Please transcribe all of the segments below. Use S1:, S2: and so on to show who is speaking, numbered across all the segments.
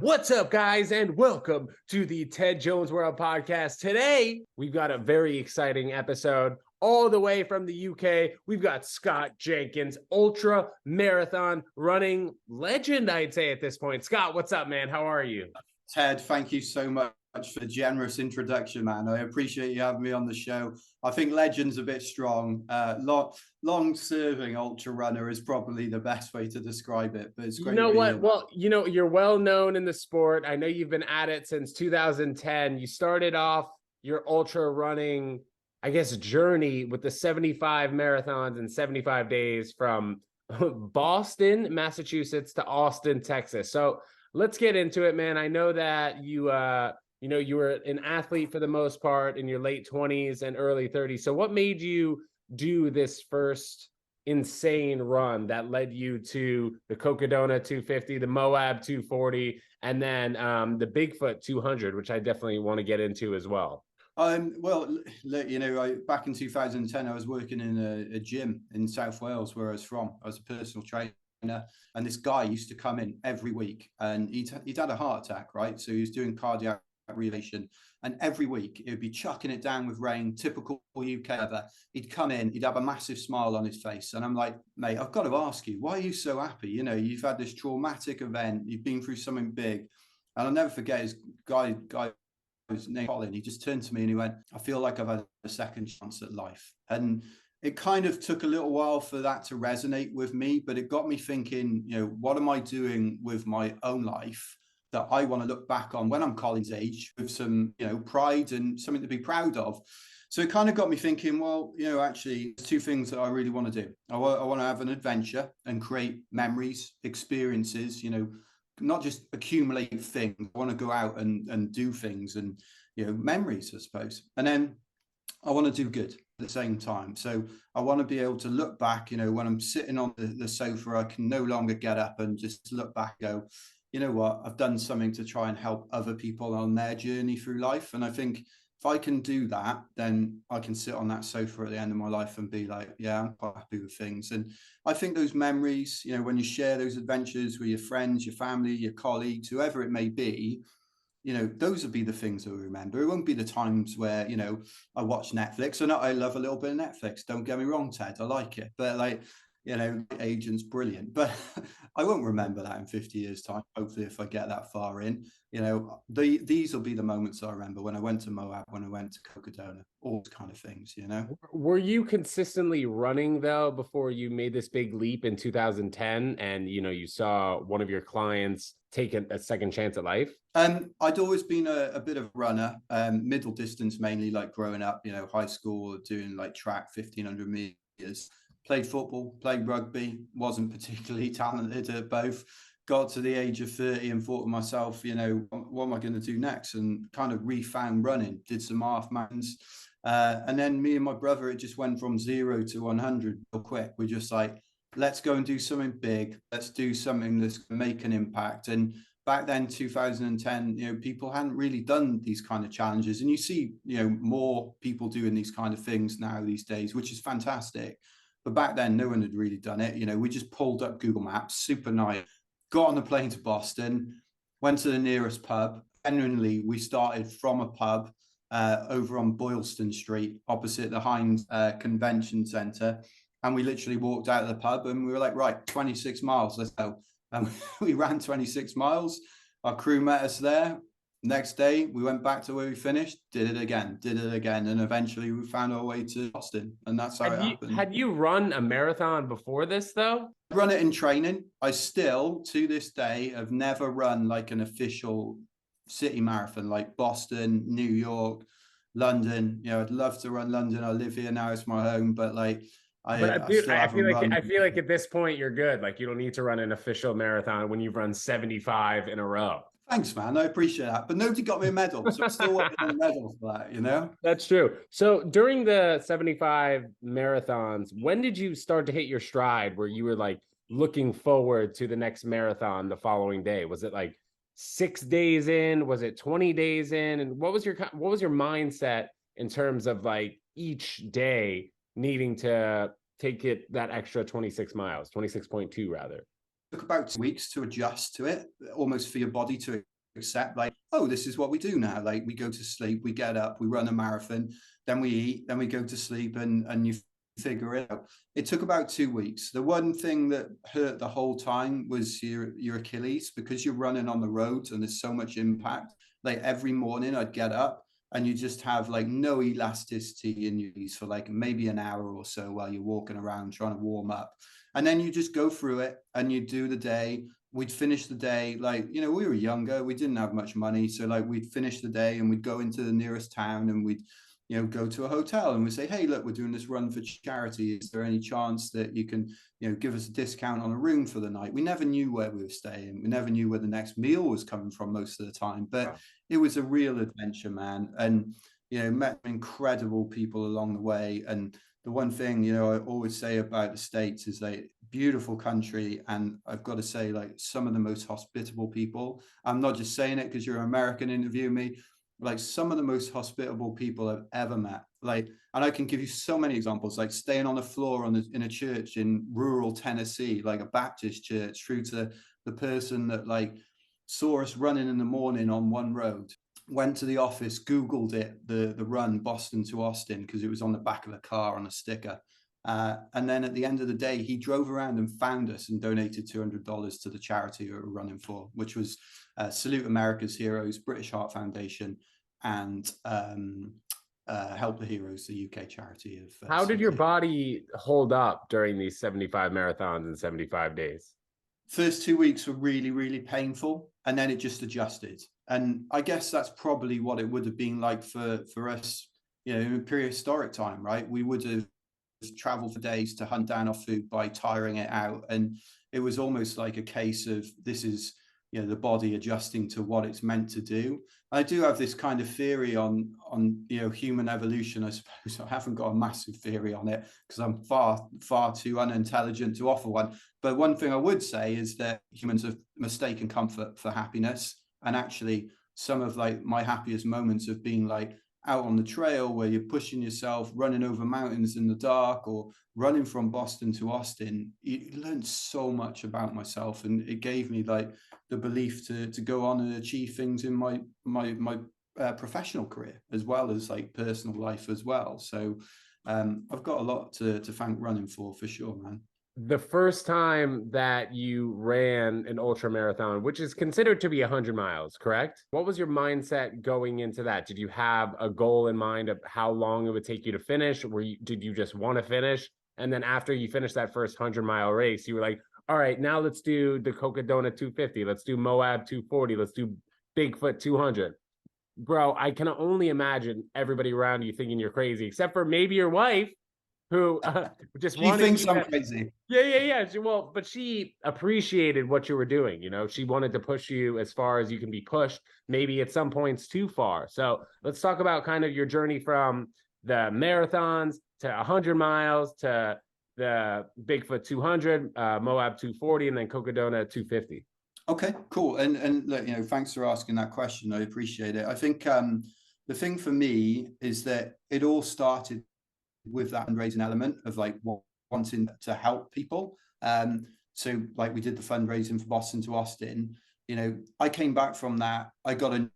S1: What's up, guys, and welcome to the Ted Jones World podcast. Today, we've got a very exciting episode all the way from the UK. We've got Scott Jenkins, ultra marathon running legend, I'd say at this point. Scott, what's up, man? How are you?
S2: Ted, thank you so much for the generous introduction, man. I appreciate you having me on the show. I think legend's a bit strong. Long-serving ultra runner is probably the best way to describe it, but it's great.
S1: You know what? Well, you're well known in the sport. I know you've been at it since 2010. You started off your ultra running, I guess, journey with the 75 marathons in 75 days from Boston, Massachusetts to Austin, Texas. So let's get into it, man. I know that you were an athlete for the most part in your late 20s and early 30s. So what made you do this first insane run that led you to the Cocodona 250, the Moab 240, and then the Bigfoot 200, which I definitely want to get into as well?
S2: Well, back in 2010, I was working in a gym in South Wales, where I was from. I was a personal trainer, and this guy used to come in every week, and he'd had a heart attack, right? So he was doing cardiac relation, and every week it would be chucking it down with rain, typical UK weather. He'd come in, he'd have a massive smile on his face, and I'm like, mate, I've got to ask you, why are you so happy? You've had this traumatic event, you've been through something big. And I'll never forget his guy his name Colin. He just turned to me and he went, I feel like I've had a second chance at life. And it kind of took a little while for that to resonate with me, but it got me thinking, what am I doing with my own life that I want to look back on when I'm Colin's age with some, pride and something to be proud of. So it kind of got me thinking, well, actually, there's two things that I really want to do. I want to have an adventure and create memories, experiences, not just accumulate things. I want to go out and do things and, memories, I suppose. And then I want to do good at the same time. So I want to be able to look back, when I'm sitting on the sofa, I can no longer get up and just look back and go, you know what, I've done something to try and help other people on their journey through life. And I think if I can do that, then I can sit on that sofa at the end of my life and be like, yeah, I'm quite happy with things. And I think those memories, when you share those adventures with your friends, your family, your colleagues, whoever it may be, those will be the things that we remember. It won't be the times where, I watch Netflix. And I love a little bit of Netflix. Don't get me wrong, Ted, I like it. But Agent's brilliant, but I won't remember that in 50 years time. Hopefully, if I get that far in, these will be the moments I remember when I went to Moab, when I went to Cocodona, all those kind of things,
S1: Were you consistently running though before you made this big leap in 2010 and, you saw one of your clients take a second chance at life?
S2: I'd always been a bit of a runner, middle distance mainly, like growing up, high school, doing like track, 1500 meters. Played football, played rugby, wasn't particularly talented at both. Got to the age of 30 and thought to myself, what am I going to do next? And kind of refound running, did some half marathons. And then me and my brother, it just went from 0 to 100 real quick. We're just like, let's go and do something big. Let's do something that's going to make an impact. And back then, 2010, people hadn't really done these kind of challenges. And you see, more people doing these kind of things now these days, which is fantastic. But back then, no one had really done it. We just pulled up Google Maps, super nice, got on the plane to Boston, went to the nearest pub. Genuinely, we started from a pub over on Boylston Street, opposite the Heinz Convention Centre. And we literally walked out of the pub and we were like, right, 26 miles, let's go. And we ran 26 miles. Our crew met us there. Next day, we went back to where we finished, did it again, and eventually we found our way to Boston, and that's how it happened.
S1: Had you run a marathon before this, though?
S2: I run it in training. I still, to this day, have never run like an official city marathon, like Boston, New York, London. I'd love to run London. I live here now; it's my home. But I
S1: feel like at this point you're good. Like you don't need to run an official marathon when you've run 75 in a row.
S2: Thanks, man. I appreciate that. But nobody got me a medal, so I'm still waiting on a medal for that,
S1: That's true. So during the 75 marathons, when did you start to hit your stride where you were like looking forward to the next marathon the following day? Was it like 6 days in? Was it 20 days in? And what was your mindset in terms of like each day needing to take it that extra 26 miles, 26.2 rather?
S2: about 2 weeks to adjust to it, almost for your body to accept, like, oh, this is what we do now. Like, we go to sleep, we get up, we run a marathon, then we eat, then we go to sleep, and you figure it out. It took about 2 weeks. The one thing that hurt the whole time was your Achilles, because you're running on the roads and there's so much impact. Like, every morning I'd get up and you just have like no elasticity in your knees for like maybe an hour or so while you're walking around trying to warm up. And then you just go through it and you do the day. We'd finish the day, like, you know, we were younger, we didn't have much money. So like, we'd finish the day and we'd go into the nearest town and we'd, you know, go to a hotel and we say, hey, look, we're doing this run for charity. Is there any chance that you can, you know, give us a discount on a room for the night? We never knew where we were staying. We never knew where the next meal was coming from most of the time, but wow, it was a real adventure, man. And, you know, met incredible people along the way. And the one thing, you know, I always say about the States is like, beautiful country. And I've got to say, like, some of the most hospitable people. I'm not just saying it because you're an American interviewing me, like some of the most hospitable people I've ever met. Like, and I can give you so many examples, like staying on the floor in a church in rural Tennessee, like a Baptist church, through to the person that like saw us running in the morning on one road, went to the office, Googled it, the run Boston to Austin, because it was on the back of a car on a sticker. And then at the end of the day, he drove around and found us and donated $200 to the charity we were running for, which was Salute America's Heroes, British Heart Foundation, and Help the Heroes, the UK charity of.
S1: How did your body hold up during these 75 marathons in 75 days?
S2: First 2 weeks were really, really painful, and then it just adjusted. And I guess that's probably what it would have been like for us, you know, in prehistoric time, right? We would have traveled for days to hunt down our food by tiring it out, and it was almost like a case of, this is, you know, the body adjusting to what it's meant to do. I do have this kind of theory on you know, human evolution. I suppose I haven't got a massive theory on it because I'm far too unintelligent to offer one, but one thing I would say is that humans have mistaken comfort for happiness. And actually, some of like my happiest moments have been like out on the trail where you're pushing yourself, running over mountains in the dark, or running from Boston to Austin. You learned so much about myself, and it gave me like the belief to go on and achieve things in my professional career, as well as like personal life as well. So I've got a lot to thank running for sure, man.
S1: The first time that you ran an ultra marathon, which is considered to be 100 miles, correct? What was your mindset going into that? Did you have a goal in mind of how long it would take you to finish? Did you just want to finish? And then after you finished that first 100-mile race, you were like, all right, now let's do the Cocodona 250. Let's do Moab 240. Let's do Bigfoot 200. Bro, I can only imagine everybody around you thinking you're crazy, except for maybe your wife, who just
S2: she thinks I'm crazy.
S1: Yeah. Well, but she appreciated what you were doing. You know, she wanted to push you as far as you can be pushed, maybe at some points too far. So let's talk about kind of your journey from the marathons to 100 miles to the Bigfoot 200, Moab 240, and then Cocodona 250.
S2: Okay, cool. And look, you know, thanks for asking that question. I appreciate it. I think the thing for me is that it all started with that fundraising element of like wanting to help people. So like we did the fundraising for Boston to Austin. You know, I came back from that. I got a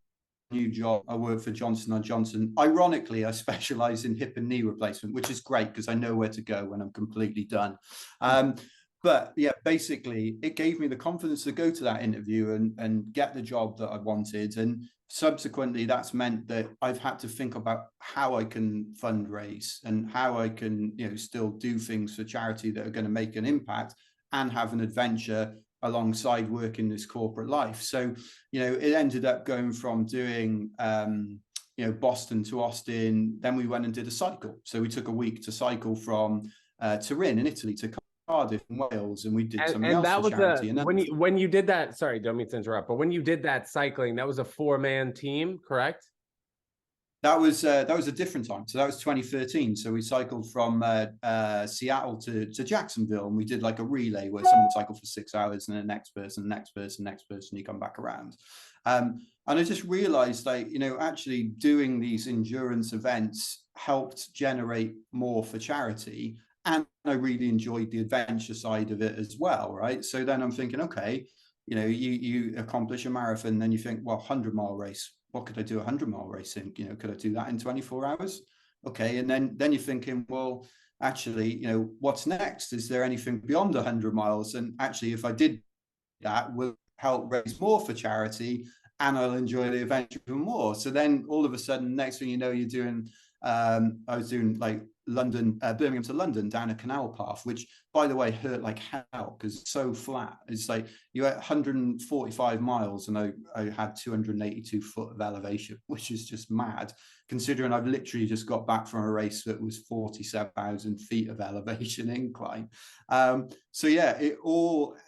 S2: new job. I work for Johnson & Johnson. Ironically, I specialize in hip and knee replacement, which is great because I know where to go when I'm completely done. But yeah, basically it gave me the confidence to go to that interview and get the job that I wanted. And subsequently, that's meant that I've had to think about how I can fundraise and how I can, you know, still do things for charity that are going to make an impact and have an adventure alongside working this corporate life. So, you know, it ended up going from doing, you know, Boston to Austin. Then we went and did a cycle. So we took a week to cycle from Turin in Italy to Cardiff in Wales, and we did something else for charity. And
S1: when you did that, sorry, don't mean to interrupt, but when you did that cycling, that was a 4-man team, correct?
S2: That was a different time. So that was 2013. So we cycled from Seattle to Jacksonville, and we did like a relay where someone cycled for 6 hours, and then next person, you come back around. And I just realized, like, you know, actually doing these endurance events helped generate more for charity. and I really enjoyed the adventure side of it as well, right? So then I'm thinking, okay, you know, you accomplish a marathon, then you think, well, 100-mile race, what could I do a 100-mile race in? You know, could I do that in 24 hours? Okay, and then you're thinking, well, actually, you know, what's next? Is there anything beyond 100 miles? And actually, if I did that, will help raise more for charity, and I'll enjoy the adventure even more. So then all of a sudden, next thing you know, you're doing, I was doing like Birmingham to London down a canal path, which, by the way, hurt like hell because it's so flat. It's like you're at 145 miles and I had 282 foot of elevation, which is just mad, considering I've literally just got back from a race that was 47,000 feet of elevation incline. So yeah,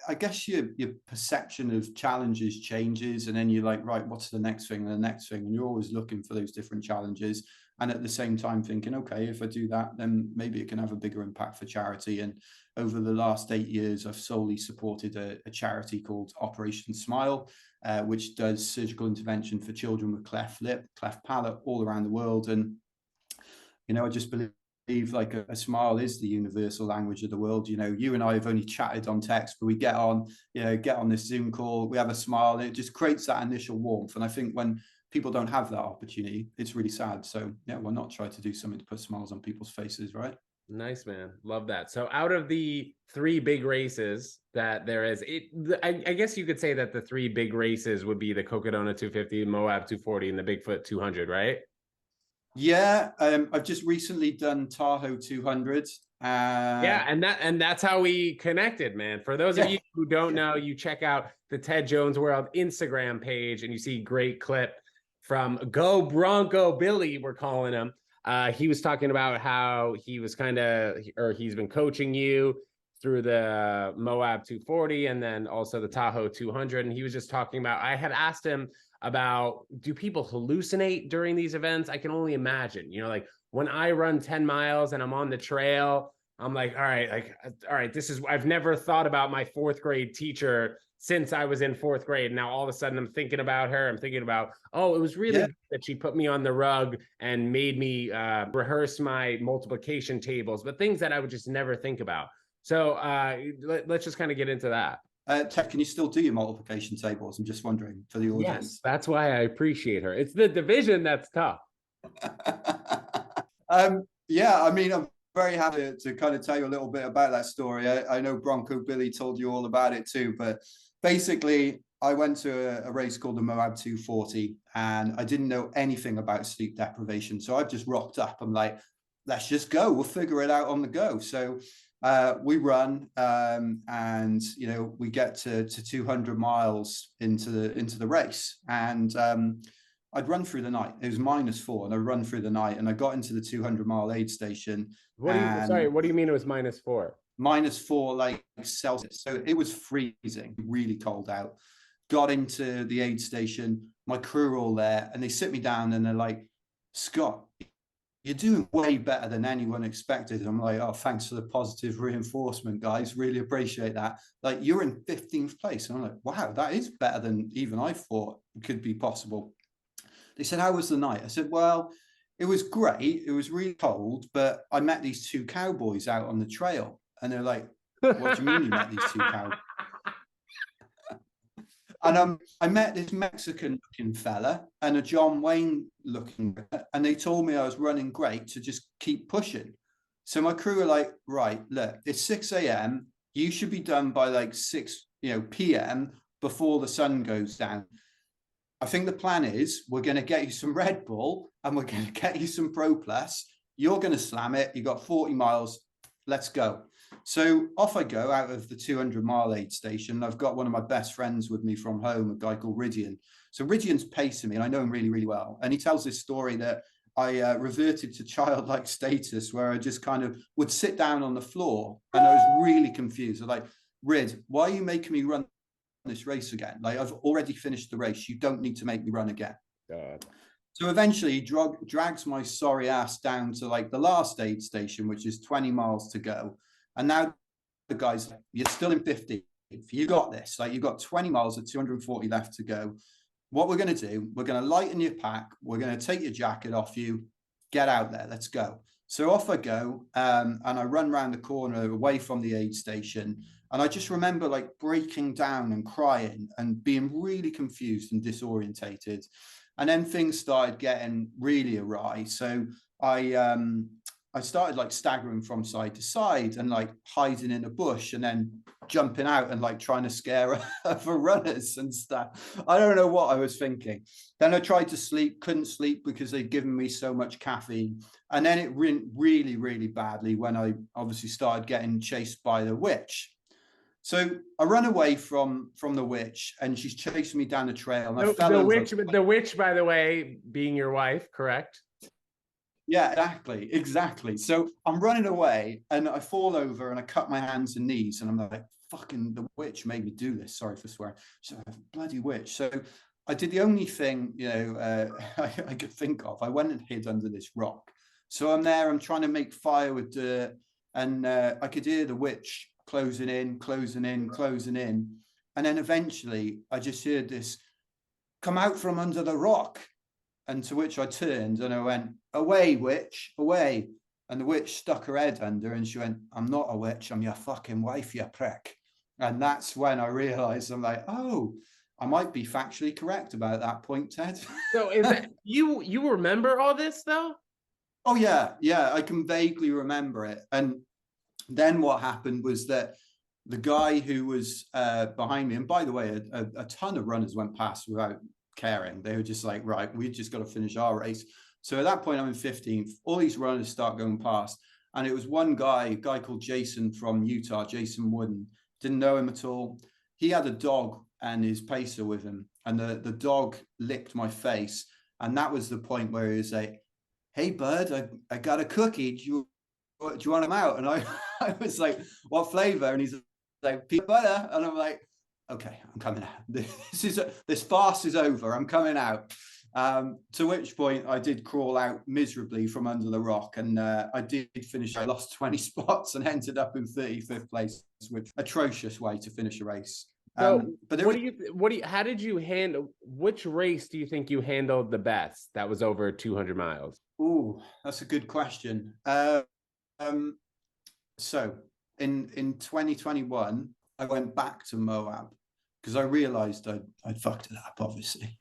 S2: I guess your perception of challenges changes, and then you're like, right, what's the next thing and the next thing? And you're always looking for those different challenges. And at the same time thinking, okay, if I do that, then maybe it can have a bigger impact for charity. And over the last 8 years, I've solely supported a charity called Operation Smile, which does surgical intervention for children with cleft lip, cleft palate all around the world. And, you know, I just believe like a smile is the universal language of the world. You know, you and I have only chatted on text, but we get on this Zoom call, we have a smile, and it just creates that initial warmth. And I think when people don't have that opportunity, it's really sad. So yeah, why not try to do something to put smiles on people's faces, right?
S1: Nice, man. Love that. So out of the 3 big races that there is, I guess you could say that the 3 big races would be the Cocodona 250, Moab 240, and the Bigfoot 200, right?
S2: Yeah, I've just recently done Tahoe 200.
S1: Yeah, and that's how we connected, man. For those of you who don't know, you check out the Ted Jones World Instagram page and you see great clip from Go Bronco Billy, we're calling him. He was talking about how he was he's been coaching you through the Moab 240 and then also the Tahoe 200. And he was just talking about, I had asked him about, do people hallucinate during these events? I can only imagine, you know, like when I run 10 miles and I'm on the trail, I'm like, all right, I've never thought about my 4th grade teacher since I was in 4th grade. Now all of a sudden I'm thinking about her. I'm thinking about, oh, it was really good that she put me on the rug and made me rehearse my multiplication tables, but things that I would just never think about. So let's just kind of get into that.
S2: Ted, can you still do your multiplication tables? I'm just wondering for the audience.
S1: Yes, that's why I appreciate her. It's the division that's tough.
S2: Yeah, I mean, I'm very happy to kind of tell you a little bit about that story. I know Bronco Billy told you all about it too, but basically I went to a race called the Moab 240 and I didn't know anything about sleep deprivation. So I've just rocked up. I'm like, let's just go. We'll figure it out on the go. So we run and, you know, we get to 200 miles into the race. And I'd run through the night. It was -4 and I run through the night and I got into the 200-mile aid station.
S1: What do you mean it was -4?
S2: -4 like Celsius. So it was freezing, really cold out. Got into the aid station. My crew were all there and they sit me down and they're like, Scott, you're doing way better than anyone expected. And I'm like, oh, thanks for the positive reinforcement, guys. Really appreciate that. Like, you're in 15th place. And I'm like, wow, that is better than even I thought could be possible. They said, how was the night? I said, well, it was great. It was really cold, but I met these 2 cowboys out on the trail. And they're like, what do you mean you met these 2 cowboys? And I met this Mexican-looking fella and a John Wayne-looking, and they told me I was running great to just keep pushing. So my crew were like, right, look, it's 6 a.m. You should be done by like 6 p.m. before the sun goes down. I think the plan is we're going to get you some Red Bull and we're going to get you some Pro Plus. You're going to slam it. You got 40 miles. Let's go. So off I go out of the 200-mile aid station. I've got one of my best friends with me from home, a guy called Ridian. So Ridian's pacing me and I know him really, really well. And he tells this story that I reverted to childlike status where I just kind of would sit down on the floor and I was really confused. I was like, Rid, why are you making me run this race again? Like, I've already finished the race. You don't need to make me run again. God. So eventually he drags my sorry ass down to like the last aid station, which is 20 miles to go. And now the guy's like, you're still in 50. You got this. Like, you've got 20 miles at 240 left to go. What we're going to do, we're going to lighten your pack. We're going to take your jacket off you. Get out there. Let's go. So off I go, and I run around the corner away from the aid station. And I just remember like breaking down and crying and being really confused and disorientated. And then things started getting really awry. So I started like staggering from side to side and like hiding in a bush and then jumping out and like trying to scare other runners and stuff. I don't know what I was thinking. Then I tried to sleep, couldn't sleep because they'd given me so much caffeine. And then it went really, really badly when I obviously started getting chased by the witch. So I run away from the witch, and she's chasing me down the trail. And I fell over.
S1: The witch, by the way, being your wife, correct?
S2: Yeah, exactly. So I'm running away, and I fall over, and I cut my hands and knees, and I'm like, "Fucking the witch made me do this." Sorry for swearing. So bloody witch. So I did the only thing I could think of. I went and hid under this rock. So I'm there. I'm trying to make fire with dirt, and I could hear the witch closing in, closing in, closing in. And then eventually I just heard this, "Come out from under the rock." And to which I turned and I went, "Away, witch, away." And the witch stuck her head under and she went, "I'm not a witch, I'm your fucking wife, you prick." And that's when I realized, I'm like, oh, I might be factually correct about that point, Ted.
S1: So is that you remember all this though?
S2: Oh yeah, I can vaguely remember it. And then what happened was that the guy who was behind me, and by the way, a ton of runners went past without caring. They were just like, right, we just got to finish our race. So at that point, I'm in 15th. All these runners start going past. And it was one guy, a guy called Jason from Utah, Jason Wooden. Didn't know him at all. He had a dog and his pacer with him. And the dog licked my face. And that was the point where he was like, "Hey, bud, I got a cookie. Do you want them out?" And I was like, "What flavor?" And he's like, "Peanut butter." And I'm like, "Okay, I'm coming out. This farce is over. I'm coming out." To which point I did crawl out miserably from under the rock, and I did finish. I lost 20 spots and ended up in 35th place, which atrocious way to finish a race.
S1: So
S2: But
S1: how did you handle, which race do you think you handled the best that was over 200 miles?
S2: Oh, that's a good question. So in 2021, I went back to Moab because I realized I'd fucked it up, obviously.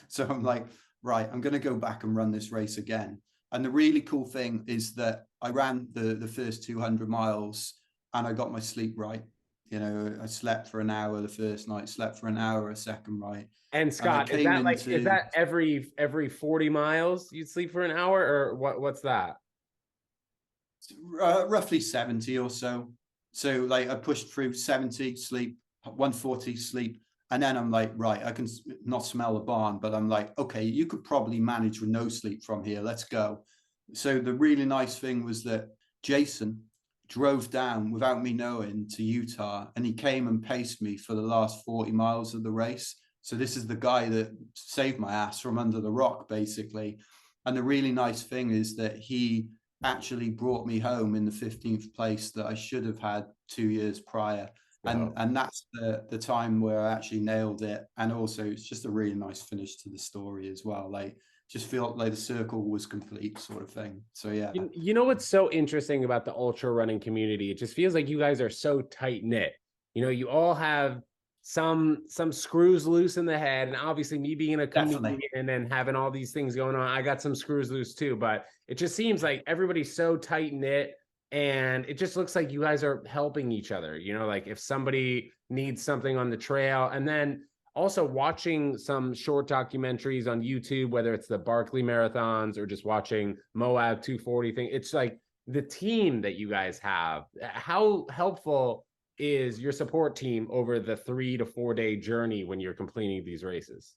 S2: So I'm like, right, I'm going to go back and run this race again. And the really cool thing is that I ran the first 200 miles and I got my sleep right. You know, I slept for an hour the first night, slept for an hour a second night.
S1: And Scott, is that every 40 miles you'd sleep for an hour, or what's that?
S2: Roughly 70 or so. So like I pushed through 70 sleep, 140 sleep. And then I'm like, right, I can not smell the barn, but I'm like, okay, you could probably manage with no sleep from here. Let's go. So the really nice thing was that Jason drove down without me knowing to Utah, and he came and paced me for the last 40 miles of the race. So this is the guy that saved my ass from under the rock, basically. And the really nice thing is that he actually brought me home in the 15th place that I should have had 2 years prior. And that's the time where I actually nailed it. And also it's just a really nice finish to the story as well. Like just feel like the circle was complete, sort of thing. So yeah.
S1: You know what's so interesting about the ultra running community? It just feels like you guys are so tight knit. You know, you all have some screws loose in the head, and obviously me being a comedian and having all these things going on, I got some screws loose too. But it just seems like everybody's so tight knit, and it just looks like you guys are helping each other. You know, like if somebody needs something on the trail, and then also watching some short documentaries on YouTube, whether it's the Barkley marathons or just watching Moab 240 thing. It's like the team that you guys have. How helpful is your support team over the 3 to 4 day journey when you're completing these races?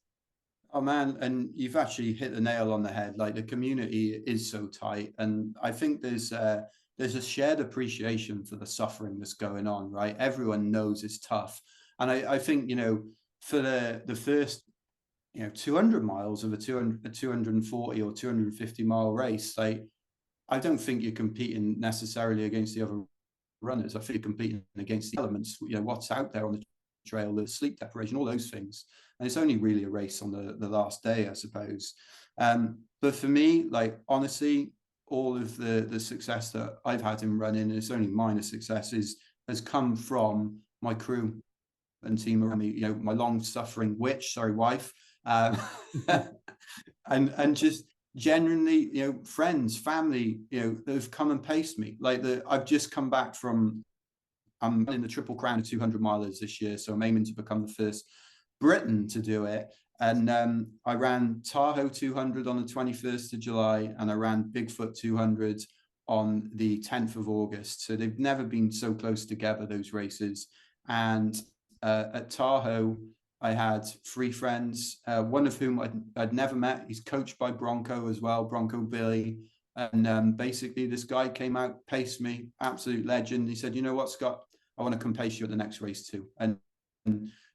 S2: Oh man, and you've actually hit the nail on the head. Like the community is so tight, and I think there's a shared appreciation for the suffering that's going on. Right, everyone knows it's tough, and I think, you know, for the first 200 miles of a 240 or 250 mile race, like I don't think you're competing necessarily against the other runners. I think you're competing against the elements, you know, what's out there on the trail, the sleep deprivation, all those things. And it's only really a race on the last day, I suppose. But for me, like honestly, all of the success that I've had in running, and it's only minor successes, has come from my crew and team around me, you know, my long-suffering wife, and just genuinely, you know, friends, family, you know, that have come and paced me. Like I've just come back from, I'm in the Triple Crown of 200 milers this year, so I'm aiming to become the first Briton to do it. And I ran Tahoe 200 on the 21st of July, and I ran Bigfoot 200 on the 10th of August. So they've never been so close together, those races. And at Tahoe, I had 3 friends, one of whom I'd never met. He's coached by Bronco as well, Bronco Billy. And basically this guy came out, paced me, absolute legend. He said, you know what, Scott, I want to come pace you at the next race too. And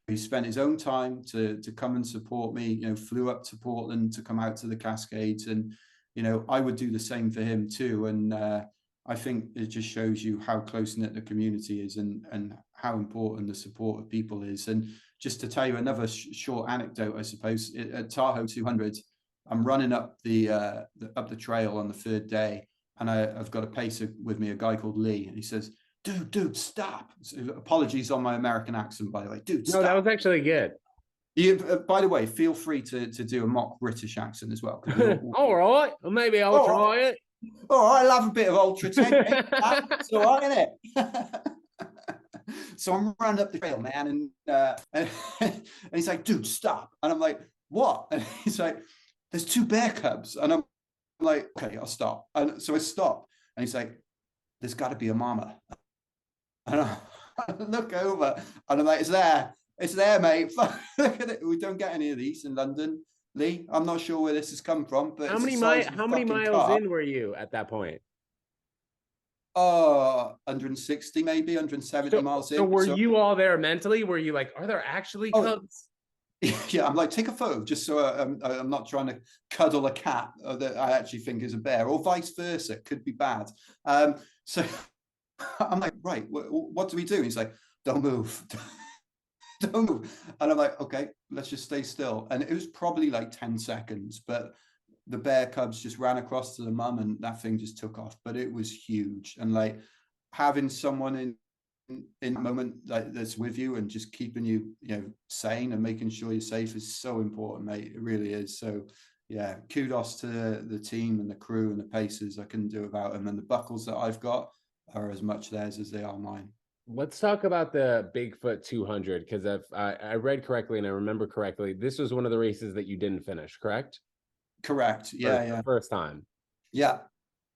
S2: he spent his own time to come and support me, you know, flew up to Portland to come out to the Cascades. And, you know, I would do the same for him too. And I think it just shows you how close-knit the community is, and how important the support of people is. And just to tell you another short anecdote, I suppose, at Tahoe 200, I'm running up the trail on the 3rd day, and I've got a pacer with me, a guy called Lee, and he says, dude, stop. So, apologies on my American accent, by the way. Dude, stop.
S1: No, that was actually good.
S2: By the way, feel free to do a mock British accent as well.
S1: All right, well, maybe I'll try it.
S2: Oh, I love a bit of Ultra 10. It's all right, isn't it? So I'm running up the trail, man, and he's like, dude, stop. And I'm like, what? And he's like, there's 2 bear cubs. And I'm like, okay, I'll stop. And so I stop. And he's like, there's got to be a mama. And I look over, and I'm like, it's there, mate. Look at it. We don't get any of these in London, Lee. I'm not sure where this has come from, but
S1: how many miles in were you at that point?
S2: 160, maybe 170 miles in.
S1: So were you all there mentally? Were you like, are there actually cubs?
S2: Yeah, I'm like, take a photo, just so I'm not trying to cuddle a cat that I actually think is a bear, or vice versa. It could be bad. So I'm like, right, what do we do? He's like, don't move. Don't move. And I'm like, okay, let's just stay still. And it was probably like 10 seconds, but the bear cubs just ran across to the mum, and that thing just took off. But it was huge. And like having someone in a moment like that's with you and just keeping you, you know, sane and making sure you're safe is so important, mate. It really is. So yeah, kudos to the team and the crew and the pacers. I couldn't do without them. And the buckles that I've got are as much theirs as they are mine.
S1: Let's talk about the Bigfoot 200, because if I read correctly and I remember correctly, this was one of the races that you didn't finish, correct?
S2: Correct. Yeah.
S1: First time.
S2: Yeah.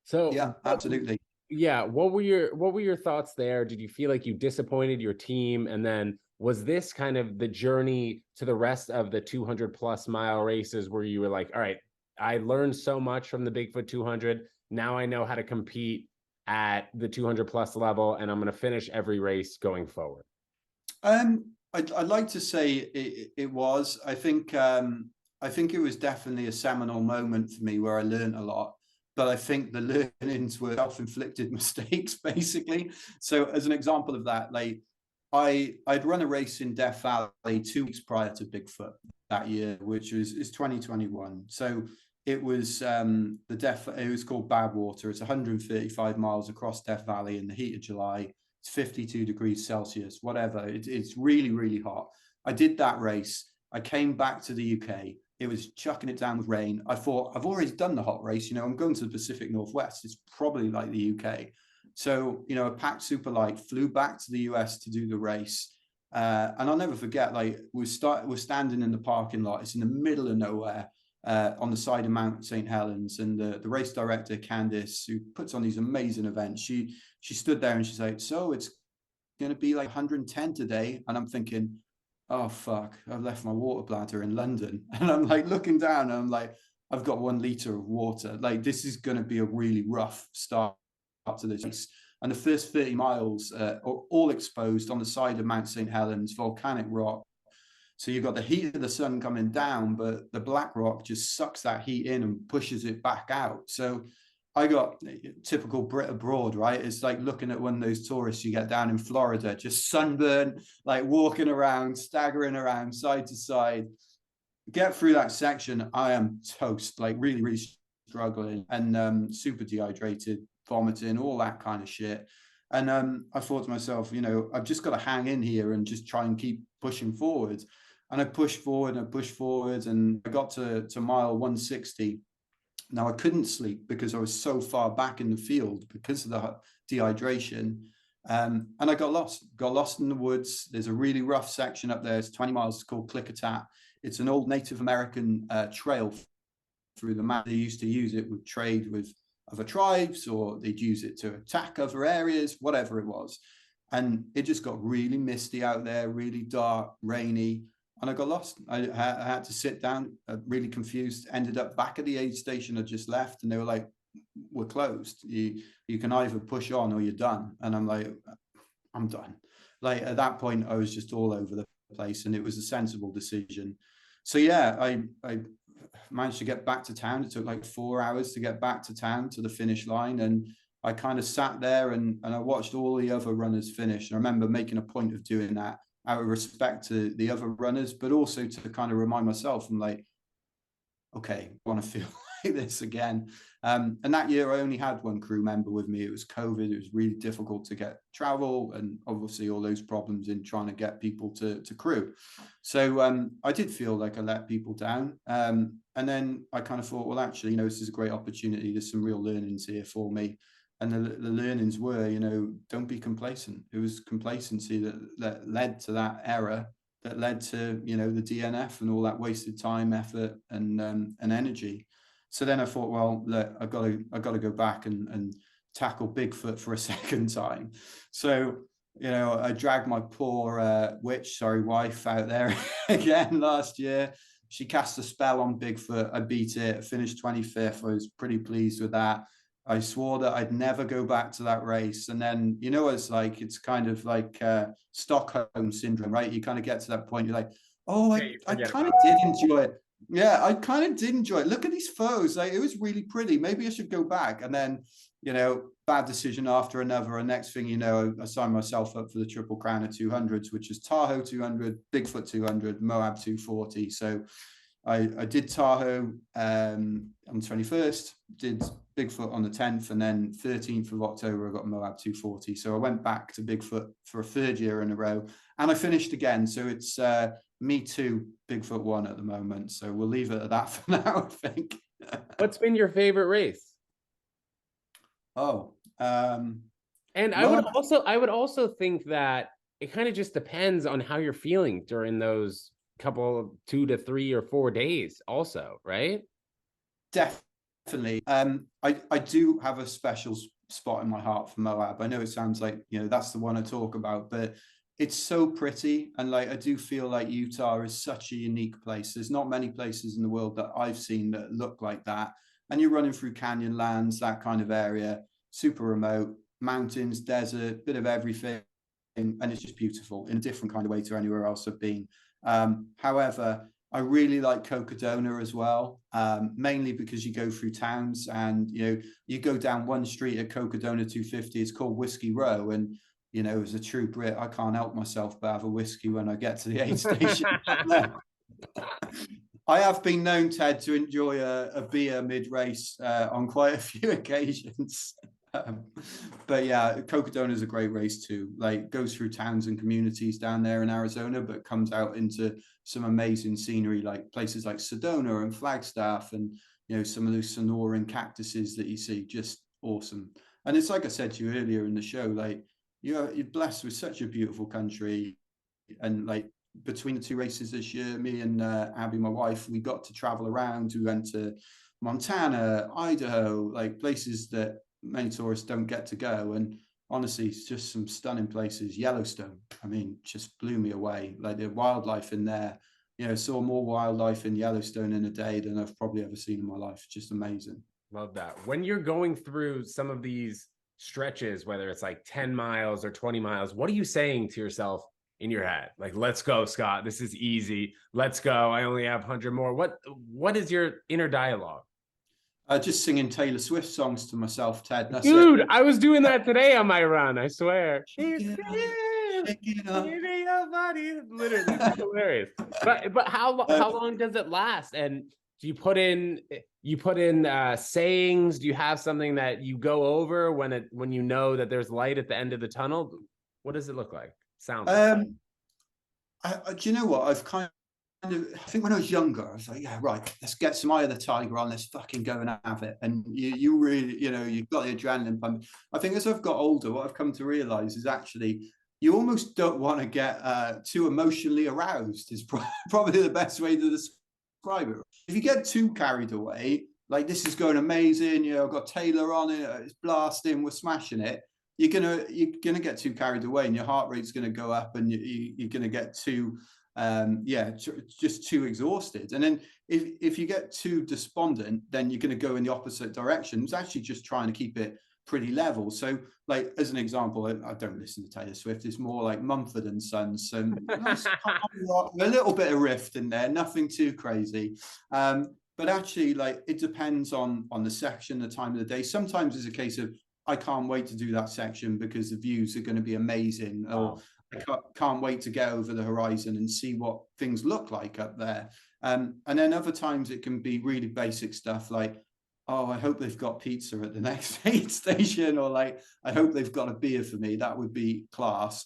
S1: So
S2: yeah, absolutely.
S1: Yeah. What were your thoughts there? Did you feel like you disappointed your team? And then was this kind of the journey to the rest of the 200+ mile races where you were like, all right, I learned so much from the Bigfoot 200. Now I know how to compete at the 200+ level, and I'm going to finish every race going forward?
S2: I'd like to say it was. I think it was definitely a seminal moment for me where I learned a lot. But I think the learnings were self-inflicted mistakes, basically. So as an example of that, like I'd run a race in Death Valley 2 weeks prior to Bigfoot that year, which is 2021. So it was it was called Badwater. It's 135 miles across Death Valley in the heat of July. It's 52 degrees Celsius, whatever. It's really, really hot. I did that race. I came back to the UK. It was chucking it down with rain. I thought, I've already done the hot race. You know, I'm going to the Pacific Northwest. It's probably like the UK. So, you know, I packed super light, flew back to the US to do the race. And I'll never forget, like, we're standing in the parking lot. It's in the middle of nowhere. On the side of Mount St. Helens, and the race director, Candice, who puts on these amazing events, she stood there and she's like, so it's going to be like 110 today. And I'm thinking, oh, fuck, I've left my water bladder in London. And I'm like looking down and I'm like, I've got 1 liter of water. Like, this is going to be a really rough start to this race. And the first 30 miles are all exposed on the side of Mount St. Helens, volcanic rock. So you've got the heat of the sun coming down, but the black rock just sucks that heat in and pushes it back out. So I got typical Brit abroad, right? It's like looking at one of those tourists you get down in Florida, just sunburn, like walking around, staggering around side to side. Get through that section, I am toast, like really, really struggling and super dehydrated, vomiting, all that kind of shit. And I thought to myself, I've just got to hang in here and just try and keep pushing forward. And I pushed forward and I pushed forward, and I got to mile 160. Now I couldn't sleep because I was so far back in the field because of the dehydration. And I got lost in the woods. There's a really rough section up there. It's 20 miles. It's called Klickitat. It's an old Native American trail through the map. They used to use it with trade with other tribes, or they'd use it to attack other areas, whatever it was. And it just got really misty out there, really dark, rainy. And I got lost. I had to sit down, really confused, ended up back at the aid station I just left. And they were like, we're closed. You can either push on or you're done. And I'm like, I'm done. Like at that point, I was just all over the place, and it was a sensible decision. So yeah, I managed to get back to town. It took like 4 hours to get back to town to the finish line. And I kind of sat there and I watched all the other runners finish. And I remember making a point of doing that out of respect to the other runners, but also to kind of remind myself, I'm like, okay, I want to feel like this again. And that year I only had one crew member with me. It was COVID. It was really difficult to get travel, and obviously all those problems in trying to get people to crew. So I did feel like I let people down. And then I kind of thought, well, actually, this is a great opportunity. There's some real learnings here for me. And the learnings were, don't be complacent. It was complacency that led to that error, that led to, the DNF and all that wasted time, effort, and energy. So then I thought, well, look, I've got to go back and tackle Bigfoot for a second time. So, I dragged my poor wife out there again last year. She cast a spell on Bigfoot. I beat it. I finished 25th. I was pretty pleased with that. I swore that I'd never go back to that race. And then, it's kind of like Stockholm syndrome, right? You kind of get to that point. You're like, oh, I kind of did enjoy it. Yeah, I kind of did enjoy it. Look at these photos. Like, it was really pretty. Maybe I should go back. And then, bad decision after another. And next thing you know, I signed myself up for the Triple Crown of 200s, which is Tahoe 200, Bigfoot 200, Moab 240. So I did Tahoe on the 21st, did Bigfoot on the 10th, and then 13th of October, I got Moab 240. So I went back to Bigfoot for a third year in a row, and I finished again. So it's me too, Bigfoot 1 at the moment. So we'll leave it at that for now, I think.
S1: What's been your favorite race? And I would also think that it kind of just depends on how you're feeling during those couple 2 to 3 or 4 days also, right?
S2: Definitely. I do have a special spot in my heart for Moab. I know it sounds like, that's the one I talk about, but it's so pretty. And I do feel like Utah is such a unique place. There's not many places in the world that I've seen that look like that. And you're running through canyon lands, that kind of area, super remote, mountains, desert, bit of everything. And it's just beautiful in a different kind of way to anywhere else I've been. However, I really like Cocodona as well, mainly because you go through towns and, you go down one street at Cocodona 250, it's called Whiskey Row. And, as a true Brit, I can't help myself but have a whiskey when I get to the aid station. I have been known, Ted, to enjoy a beer mid-race on quite a few occasions. But yeah, Cocodona is a great race too. Goes through towns and communities down there in Arizona, but comes out into some amazing scenery, like places like Sedona and Flagstaff, and some of those Sonoran cactuses that you see. Just awesome. And it's like I said to you earlier in the show, you're blessed with such a beautiful country. And between the 2 races this year, me and Abby, my wife, we got to travel around. We went to Montana, Idaho, places that many tourists don't get to go. And honestly, it's just some stunning places. Yellowstone, I mean, just blew me away. The wildlife in there, saw more wildlife in Yellowstone in a day than I've probably ever seen in my life. Just amazing.
S1: Love that. When you're going through some of these stretches, whether it's 10 miles or 20 miles, what are you saying to yourself in your head? Let's go, Scott. This is easy. Let's go. I only have 100 more. What is your inner dialogue?
S2: Just singing Taylor Swift songs to myself, Ted. That's
S1: Dude,
S2: it.
S1: I was doing that today on my run, I swear.
S2: Shake it up.
S1: Literally, it's hilarious. But how long does it last? And do you put in sayings? Do you have something that you go over when you know that there's light at the end of the tunnel? What does it look like? Sound like?
S2: Do you know what? I think when I was younger, I was like, yeah, right, let's get some Eye of the Tiger on, let's fucking go and have it. And you really, you've got the adrenaline pump. I think as I've got older, what I've come to realize is actually you almost don't want to get too emotionally aroused is probably the best way to describe it. If you get too carried away, like this is going amazing, I've got Taylor on it, it's blasting, we're smashing it. You're gonna get too carried away, and your heart rate's gonna go up, and you're gonna get too just too exhausted. And then if you get too despondent, then you're going to go in the opposite direction. It's actually just trying to keep it pretty level. So like as an example, I don't listen to Taylor Swift, it's more like Mumford and Sons, so nice, a little bit of riff in there, nothing too crazy. But actually, like, it depends on the section, the time of the day. Sometimes it's a case of I can't wait to do that section because the views are going to be amazing, or I can't wait to get over the horizon and see what things look like up there. And then other times it can be really basic stuff like, oh, I hope they've got pizza at the next aid station, or like, I hope they've got a beer for me. That would be class.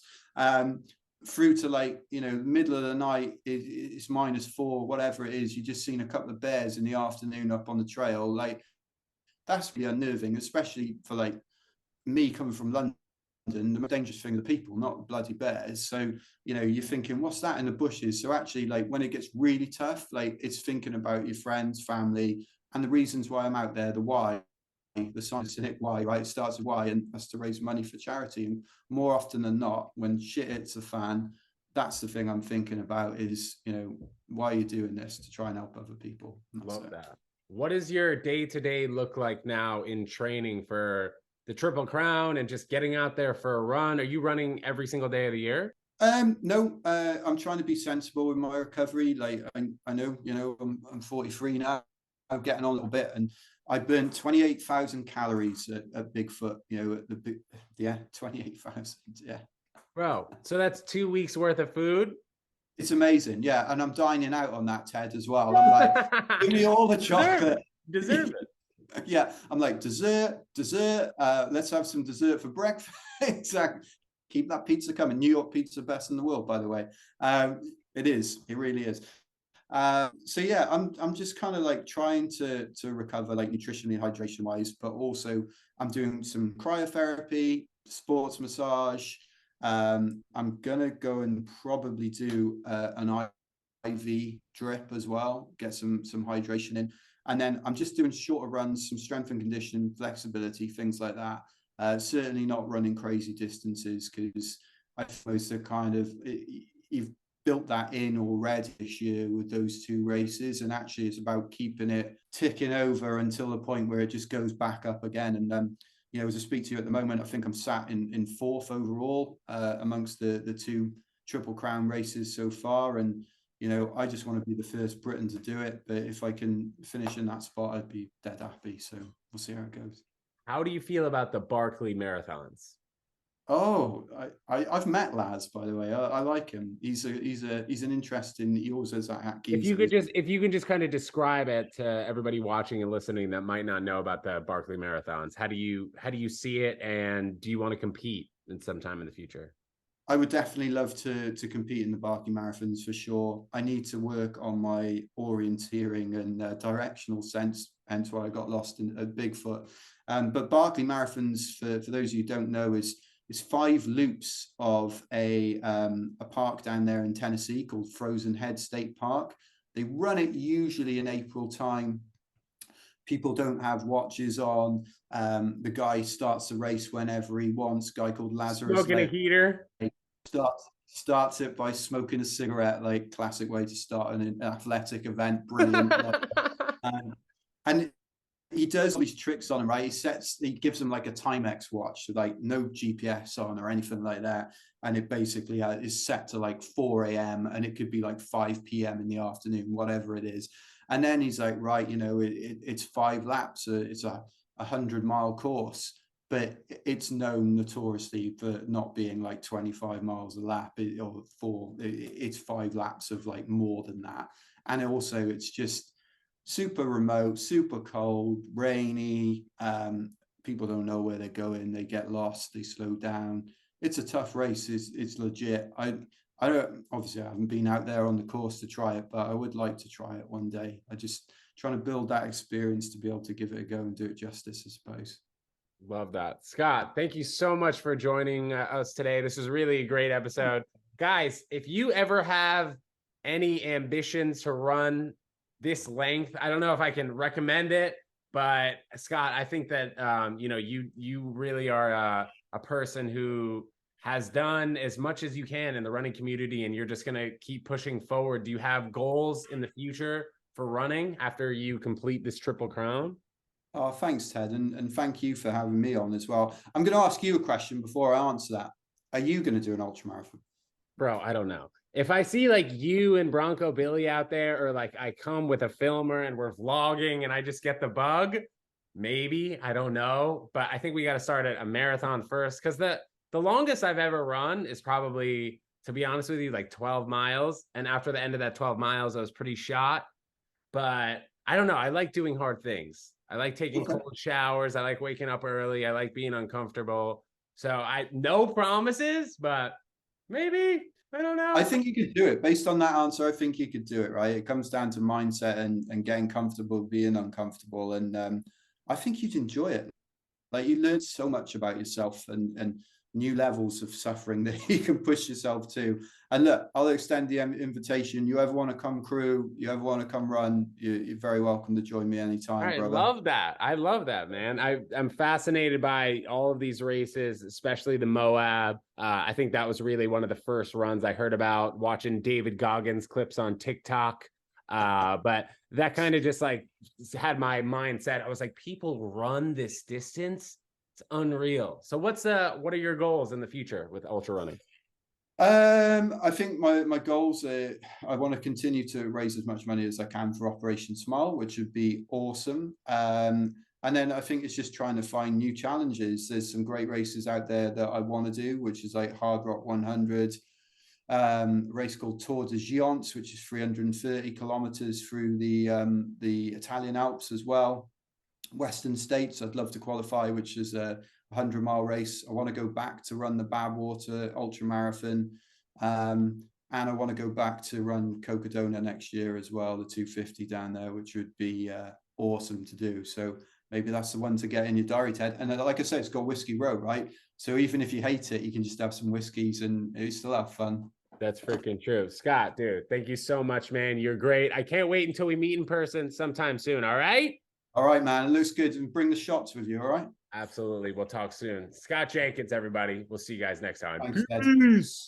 S2: Through to like, middle of the night, it's -4, whatever it is. You've just seen a couple of bears in the afternoon up on the trail. Like, that's really unnerving, especially for like me coming from London. The most dangerous thing are the people, not the bloody bears. So you're thinking, what's that in the bushes? So actually, like, when it gets really tough, like, it's thinking about your friends, family, and the reasons why I'm out there, the why, the scientific why, right? It starts with why, and that's to raise money for charity. And more often than not, when shit hits the fan, that's the thing I'm thinking about is, why are you doing this? To try and help other people.
S1: Love that. What does your day-to-day look like now in training for the Triple Crown and just getting out there for a run? Are you running every single day of the year?
S2: No, I'm trying to be sensible with my recovery. Like, I know, I'm 43 now. I'm getting on a little bit, and I burned 28,000 calories at Bigfoot. At the big, 28,000. Yeah,
S1: bro. So that's 2 weeks worth of food.
S2: It's amazing, yeah. And I'm dining out on that, Ted, as well. I'm like, give me all the chocolate.
S1: Deserve it.
S2: Yeah, I'm like, dessert. Let's have some dessert for breakfast. Exactly. Keep that pizza coming. New York pizza, best in the world, by the way. It is. It really is. So yeah, I'm just kind of like trying to recover, like, nutritionally, hydration wise, but also I'm doing some cryotherapy, sports massage. I'm gonna go and probably do an IV drip as well, get some hydration in. And then I'm just doing shorter runs, some strength and conditioning, flexibility, things like that. Certainly not running crazy distances, because I suppose the kind of, you've built that in already this year with those 2 races. And actually it's about keeping it ticking over until the point where it just goes back up again. And as I speak to you at the moment, I think I'm sat in 4th overall amongst the 2 Triple Crown races so far. And I just want to be the first Briton to do it. But if I can finish in that spot, I'd be dead happy. So we'll see how it goes.
S1: How do you feel about the Barkley marathons?
S2: Oh, I've met Laz, by the way. I like him. He's an interesting. He always has that hat.
S1: If you can just kind of describe it to everybody watching and listening that might not know about the Barkley marathons, how do you see it, and do you want to compete in some time in the future?
S2: I would definitely love to compete in the Barkley marathons for sure. I need to work on my orienteering and directional sense, hence why I got lost at Bigfoot. But Barkley marathons, for those of you who don't know, is 5 loops of a park down there in Tennessee called Frozen Head State Park. They run it usually in April time. People don't have watches on. The guy starts the race whenever he wants. A guy called Lazarus.
S1: Smoking a heater.
S2: Starts it by smoking a cigarette, like, classic way to start an athletic event. Brilliant. And he does all these tricks on him, right? He gives them like a Timex watch, like no GPS on or anything like that. And it basically is set to like 4 a.m. and it could be like 5 p.m. in the afternoon, whatever it is. And then he's like, right, it's 5 laps. It's a 100-mile course, but it's known notoriously for not being like 25 miles a lap it's 5 laps of like more than that. And also it's just super remote, super cold, rainy. People don't know where they're going. They get lost. They slow down. It's a tough race. It's legit. I don't, obviously I haven't been out there on the course to try it, but I would like to try it one day. I just trying to build that experience to be able to give it a go and do it justice, I suppose.
S1: Love that. Scott, thank you so much for joining us today. This was really a great episode. Guys, if you ever have any ambitions to run this length, I don't know if I can recommend it, but Scott, I think that you really are a person who has done as much as you can in the running community, and you're just going to keep pushing forward. Do you have goals in the future for running after you complete this Triple Crown?
S2: Oh, thanks, Ted, and thank you for having me on as well. I'm going to ask you a question before I answer that. Are you going to do an ultra marathon?
S1: Bro, I don't know. If I see like you and Bronco Billy out there, or like I come with a filmer and we're vlogging and I just get the bug, maybe, I don't know. But I think we got to start at a marathon first, because the longest I've ever run is probably, to be honest with you, like 12 miles. And after the end of that 12 miles, I was pretty shot. But I don't know. I like doing hard things. I like taking cold showers. I like waking up early. I like being uncomfortable. So no promises, but maybe, I don't know.
S2: I think you could do it. Based on that answer, I think you could do it, right? It comes down to mindset and getting comfortable being uncomfortable. And I think you'd enjoy it. Like, you learn so much about yourself and new levels of suffering that you can push yourself to. And look, I'll extend the invitation. You ever want to come crew, you ever want to come run, you're very welcome to join me anytime,
S1: I
S2: brother.
S1: love that. I love that, man. I'm fascinated by all of these races, especially the Moab. I think that was really one of the first runs I heard about, watching David Goggins clips on TikTok. But that kind of just like had my mindset. I was like, people run this distance. It's unreal. So what are your goals in the future with ultra running?
S2: I think my goals are, I want to continue to raise as much money as I can for Operation Smile, which would be awesome. And then I think it's just trying to find new challenges. There's some great races out there that I want to do, which is like Hard Rock 100, race called Tour de Giants, which is 330 kilometers through the Italian Alps as well. Western States, I'd love to qualify, which is a 100-mile race. I want to go back to run the Badwater ultra marathon, and I want to go back to run Cocodona next year as well, the 250 down there, which would be awesome to do. So maybe that's the one to get in your diary, Ted. And like I said, it's got Whiskey Row, right? So even if you hate it, you can just have some whiskeys and you still have fun.
S1: That's freaking true. Scott, dude, thank you so much, man. You're great. I can't wait until we meet in person sometime soon. All right?
S2: All right, man. It looks good. And bring the shots with you, all right?
S1: Absolutely. We'll talk soon. Scott Jenkins, everybody. We'll see you guys next time.
S2: Thanks, Ted.
S1: Peace.